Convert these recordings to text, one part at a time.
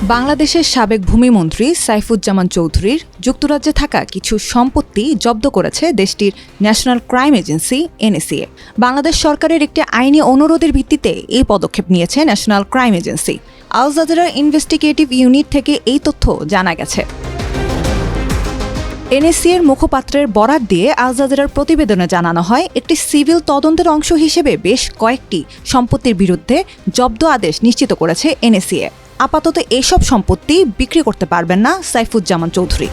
বাংলাদেশের সাবেক ভূমিমন্ত্রী সাইফুজ্জামান চৌধুরীর যুক্তরাজ্যে থাকা কিছু সম্পত্তি জব্দ করেছে দেশটির National Crime Agency NACA. Bangladesh সরকারের একটি আইনি অনুরোধের ভিত্তিতে এই পদক্ষেপ নিয়েছে National Crime Agency. Al Jazeera investigative unit থেকে এই তথ্য জানা গেছে। এনএসিএর মুখপাত্রের বরাত দিয়ে আল জাজিরার প্রতিবেদনে জানানো হয়, একটি সিভিল তদন্তের অংশ হিসেবে বেশ কয়েকটি সম্পত্তির বিরুদ্ধে জব্দ আদেশ নিশ্চিত করেছে এনএসিএ। আপাতত এসব সম্পত্তি বিক্রি করতে পারবেন না সাইফুজ্জামান চৌধুরী।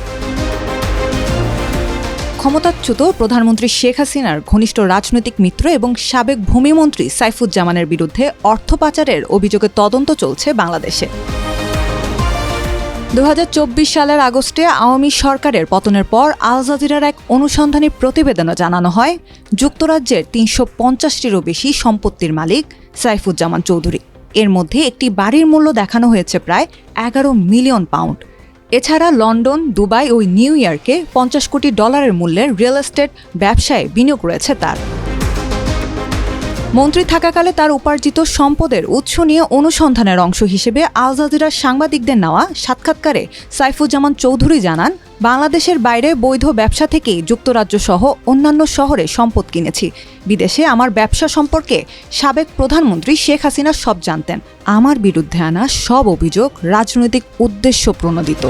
ক্ষমতাচ্যুত প্রধানমন্ত্রী শেখ হাসিনার ঘনিষ্ঠ রাজনৈতিক মিত্র এবং সাবেক ভূমিমন্ত্রী সাইফুজ্জামানের বিরুদ্ধে অর্থ পাচারের অভিযোগে তদন্ত চলছে বাংলাদেশে। 2024 সালের আগস্টে আওয়ামী সরকারের পতনের পর আল জাজিরার এক অনুসন্ধানী প্রতিবেদনে জানানো হয়, যুক্তরাজ্যের 350টিরও বেশি সম্পত্তির মালিক সাইফুজ্জামান চৌধুরী। এর মধ্যে একটি বাড়ির মূল্য দেখানো হয়েছে প্রায় 11 মিলিয়ন পাউন্ড। এছাড়া লন্ডন, দুবাই ও নিউ ইয়র্কে 50 কোটি ডলারের মূল্যের রিয়েল এস্টেট ব্যবসায় বিনিয়োগ রয়েছে তার। মন্ত্রী থাকাকালে তার উপার্জিত সম্পদের উৎস নিয়ে অনুসন্ধানের অংশ হিসেবে আল জাজিরার সাংবাদিকদের নেওয়া সাক্ষাৎকারে সাইফুজ্জামান চৌধুরী জানান, বাংলাদেশের বাইরে বৈধ ব্যবসা থেকেই যুক্তরাজ্য সহ অন্যান্য শহরে সম্পদ কিনেছি। বিদেশে আমার ব্যবসা সম্পর্কে সাবেক প্রধানমন্ত্রী শেখ হাসিনা সব জানতেন। আমার বিরুদ্ধে আনা সব অভিযোগ রাজনৈতিক উদ্দেশ্য প্রণোদিত।